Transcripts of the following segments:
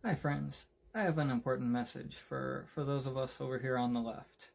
Hi friends, I have an important message for those of us over here on the left.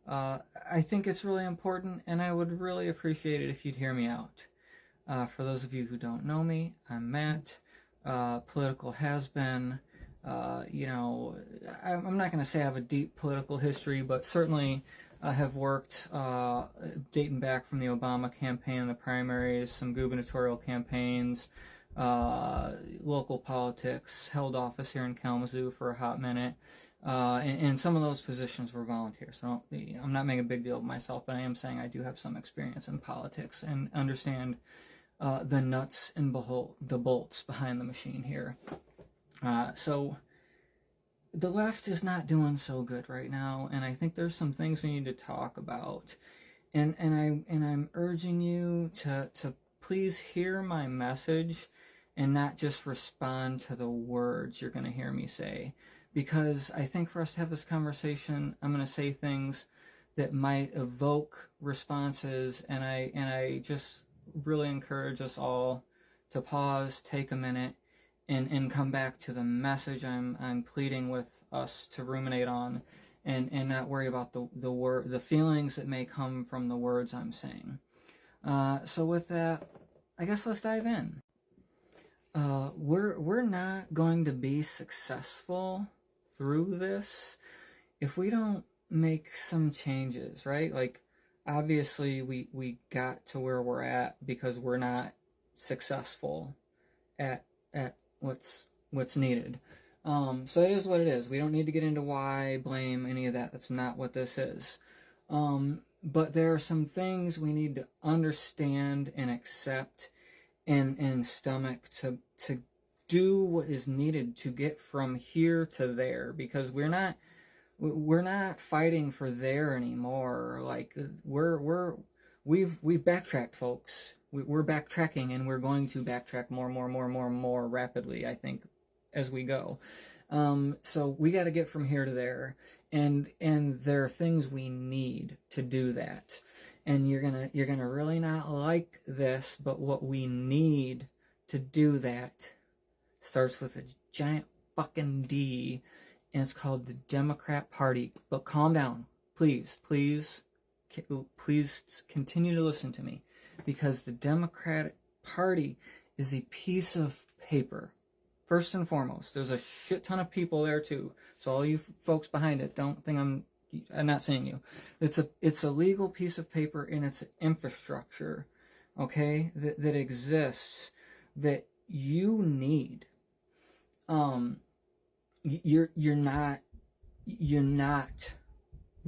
I think it's really important and I would really appreciate it if you'd hear me out. For those of you who don't know me, I'm Matt, political has-been. I'm not going to say I have a deep political history, but certainly I have worked dating back from the Obama campaign, the primaries, some gubernatorial campaigns, local politics, held office here in Kalamazoo for a hot minute, and some of those positions were volunteer. So I'm not making a big deal of myself, but I am saying I do have some experience in politics and understand the nuts and the bolts behind the machine here. So the left is not doing so good right now, and I think there's some things we need to talk about. And I'm urging you to please hear my message and not just respond to the words you're going to hear me say. Because I think for us to have this conversation, I'm going to say things that might evoke responses, and I just really encourage us all to pause, take a minute, and come back to the message I'm pleading with us to ruminate on, and not worry about the feelings that may come from the words I'm saying. So with that, I guess let's dive in. We're not going to be successful through this if we don't make some changes, right? Like, obviously we got to where we're at because we're not successful at what's needed. So it is what it is. We don't need to get into why, blame, any of that. That's not what this is. But there are some things we need to understand and accept and stomach to do what is needed to get from here to there, because we're not fighting for there anymore. Like, we've backtracked, folks. We're backtracking, and we're going to backtrack more rapidly, I think, as we go. So we got to get from here to there, and there are things we need to do that. And you're gonna really not like this, but what we need to do that starts with a giant fucking D, and it's called the Democrat Party. But calm down, please continue to listen to me, because the Democratic Party is a piece of paper. First and foremost, there's a shit ton of people there too. So all you folks behind it, don't think I'm not seeing you. It's a legal piece of paper, and it's an infrastructure, okay, that exists, that you need. We're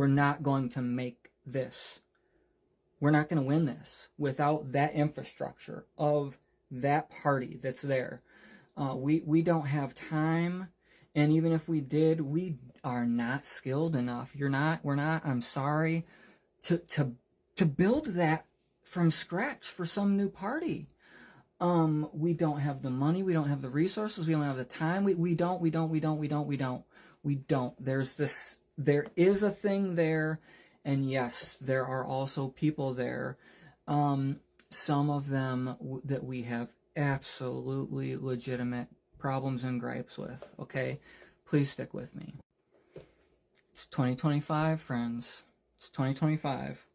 not going to make this. We're not going to win this without that infrastructure of that party that's there. We don't have time, and even if we did, we are not skilled enough. We're not, I'm sorry, to build that from scratch for some new party. We don't have the money, we don't have the resources, we don't have the time, we don't. There is a thing there, and yes, there are also people there, some of them that we have absolutely legitimate problems and gripes with, okay? Please stick with me. It's 2025, friends. It's 2025,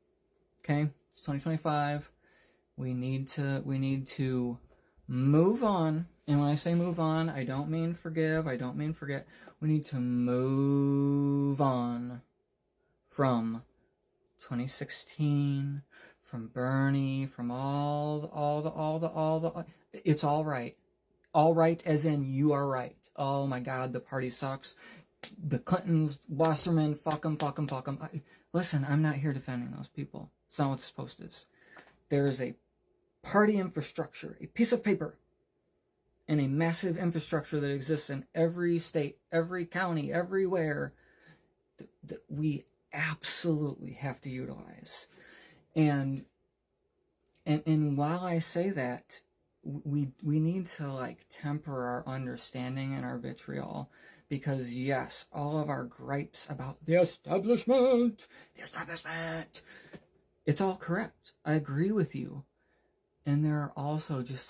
okay? It's 2025. We need to move on. And when I say move on, I don't mean forgive, I don't mean forget. We need to move on from 2016, from Bernie, from all the it's all right. All right as in you are right. Oh my God, the party sucks. The Clintons, Wasserman, fuck them. Listen, I'm not here defending those people. It's not what this post is. There is a party infrastructure, a piece of paper, and a massive infrastructure that exists in every state, every county, everywhere, that we absolutely have to utilize. And while I say that, we need to, like, temper our understanding and our vitriol, because yes, all of our gripes about the establishment, it's all correct. I agree with you. And there are also just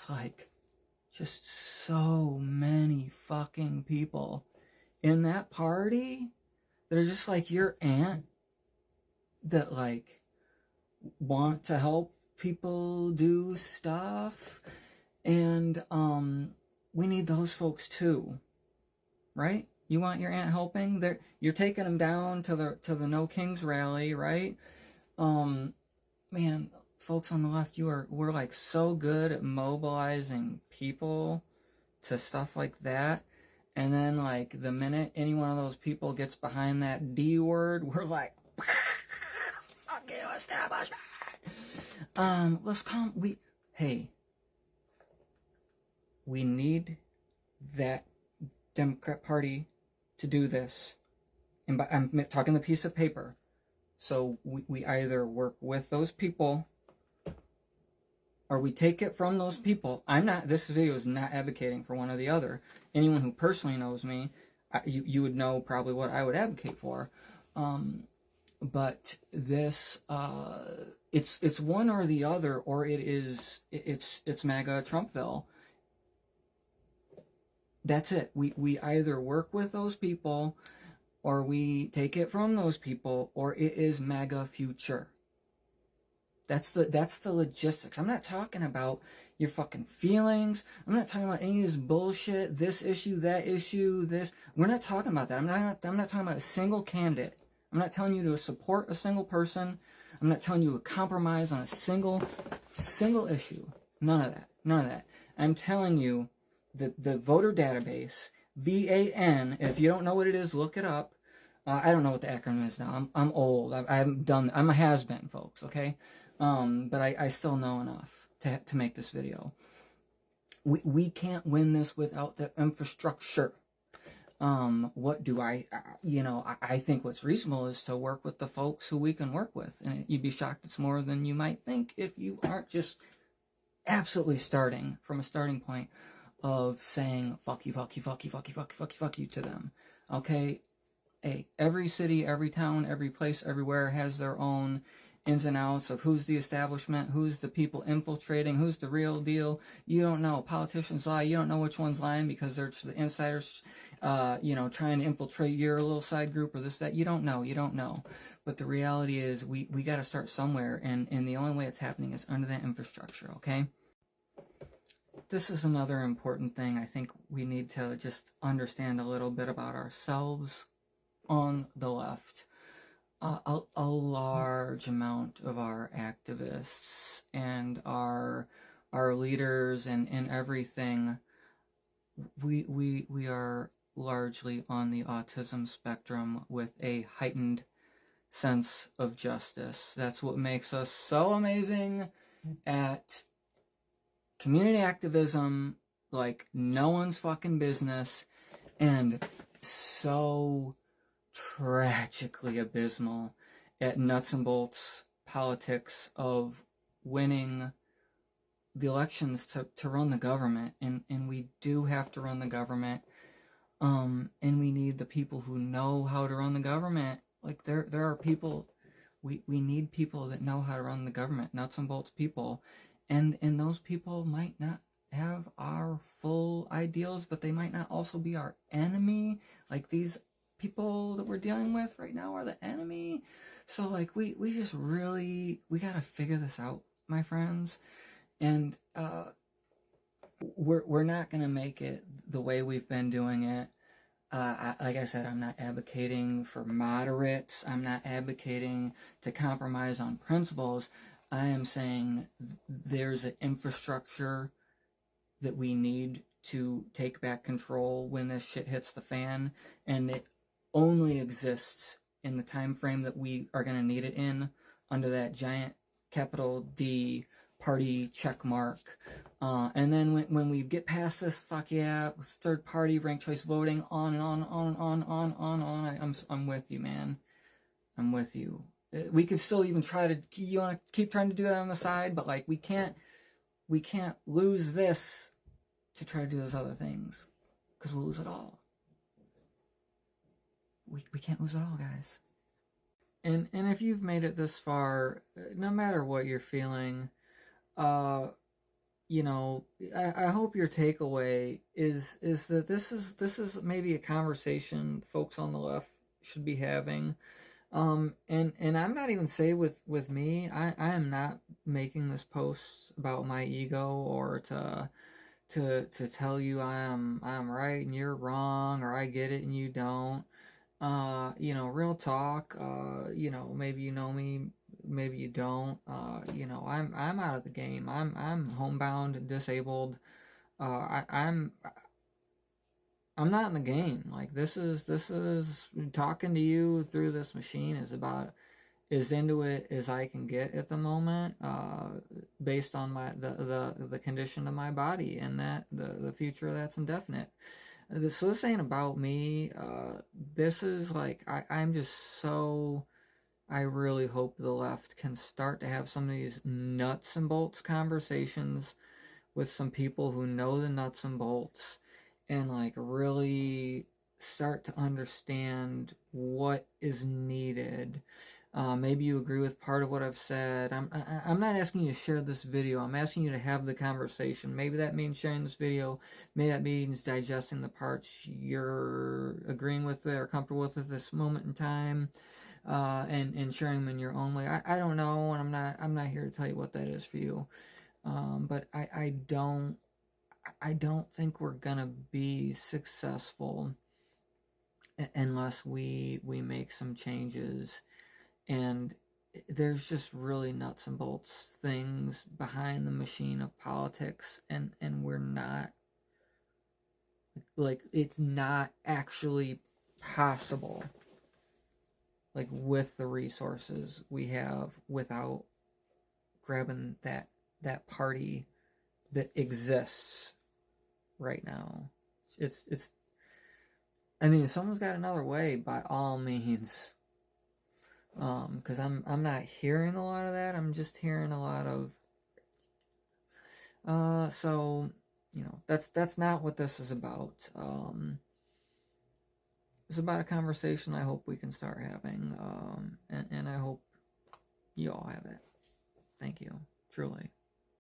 just so many fucking people in that party that are just like your aunt, that like want to help people do stuff. And we need those folks too, right? You want your aunt helping? You're taking them down to the No Kings rally, right? Man, folks on the left, we're like so good at mobilizing people to stuff like that. And then like the minute any one of those people gets behind that D word, we're like, fuck you, establishment. Let's come. We need that Democrat Party to do this. And I'm talking the piece of paper. So we either work with those people or we take it from those people. This video is not advocating for one or the other. Anyone who personally knows me, you would know probably what I would advocate for. But this, it's one or the other, or it's MAGA Trumpville. That's it. We either work with those people, or we take it from those people, or it is MAGA future. That's the logistics. I'm not talking about your fucking feelings. I'm not talking about any of this bullshit, this issue, that issue, this. We're not talking about that. I'm not talking about a single candidate. I'm not telling you to support a single person. I'm not telling you to compromise on a single issue. None of that. I'm telling you that the voter database, VAN, if you don't know what it is, look it up. I don't know what the acronym is now. I'm old. I haven't done. I'm a has-been, folks. Okay, but I still know enough to make this video. We can't win this without the infrastructure. What do I think what's reasonable is to work with the folks who we can work with, and you'd be shocked it's more than you might think if you aren't just absolutely starting from a starting point of saying fuck you to them. Okay. Hey, every city, every town, every place, everywhere has their own ins and outs of who's the establishment, who's the people infiltrating, who's the real deal. You don't know. Politicians lie. You don't know which one's lying because they're just the insiders, trying to infiltrate your little side group or this, that. You don't know. But the reality is we got to start somewhere, and the only way it's happening is under that infrastructure, okay? This is another important thing I think we need to just understand a little bit about ourselves on the left. A large amount of our activists and our leaders and everything, we are largely on the autism spectrum with a heightened sense of justice. That's what makes us so amazing at community activism, like no one's fucking business, and so tragically abysmal at nuts and bolts politics of winning the elections to run the government. And we do have to run the government, and we need the people who know how to run the government. Like there are people, we need people that know how to run the government, nuts and bolts people. And those people might not have our full ideals, but they might not also be our enemy. Like these people that we're dealing with right now are the enemy. So like we just really, we gotta figure this out, my friends. And we're not gonna make it the way we've been doing it. Like I said, I'm not advocating for moderates. I'm not advocating to compromise on principles. I am saying there's an infrastructure that we need to take back control when this shit hits the fan, and it only exists in the time frame that we are going to need it in, under that giant capital D party check mark. And then when we get past this, fuck yeah, third party ranked choice voting, on and on, I'm with you, man. I'm with you. We could still even try to, you want to keep trying to do that on the side, but like we can't lose this to try to do those other things, because we'll lose it all. We can't lose it all, guys. And if you've made it this far, no matter what you're feeling, you know, I hope your takeaway is that this is maybe a conversation folks on the left should be having. And I'm not even say with me, I am not making this post about my ego or to tell you I'm right and you're wrong, or I get it and you don't. You know, real talk. You know, maybe you know me, maybe you don't. You know, I'm out of the game. I'm homebound and disabled. I'm not in the game. Like, this is talking to you through this machine is about as into it as I can get at the moment, based on the condition of my body, and that the future that's indefinite. So this ain't about me. This is like I'm just so. I really hope the left can start to have some of these nuts and bolts conversations with some people who know the nuts and bolts, and like really start to understand what is needed. Maybe you agree with part of what I've said. I'm not asking you to share this video. I'm asking you to have the conversation. Maybe that means sharing this video. Maybe that means digesting the parts you're agreeing with or comfortable with at this moment in time, and sharing them in your own way. I don't know, and I'm not here to tell you what that is for you. But I don't think we're gonna be successful unless we make some changes. And there's just really nuts and bolts things behind the machine of politics, and we're not, like, it's not actually possible, like, with the resources we have, without grabbing that party that exists right now. It's I mean, if someone's got another way, by all means. Because I'm not hearing a lot of that. I'm just hearing a lot of so, you know, that's not what this is about. It's about a conversation I hope we can start having. And I hope you all have it. Thank you, truly.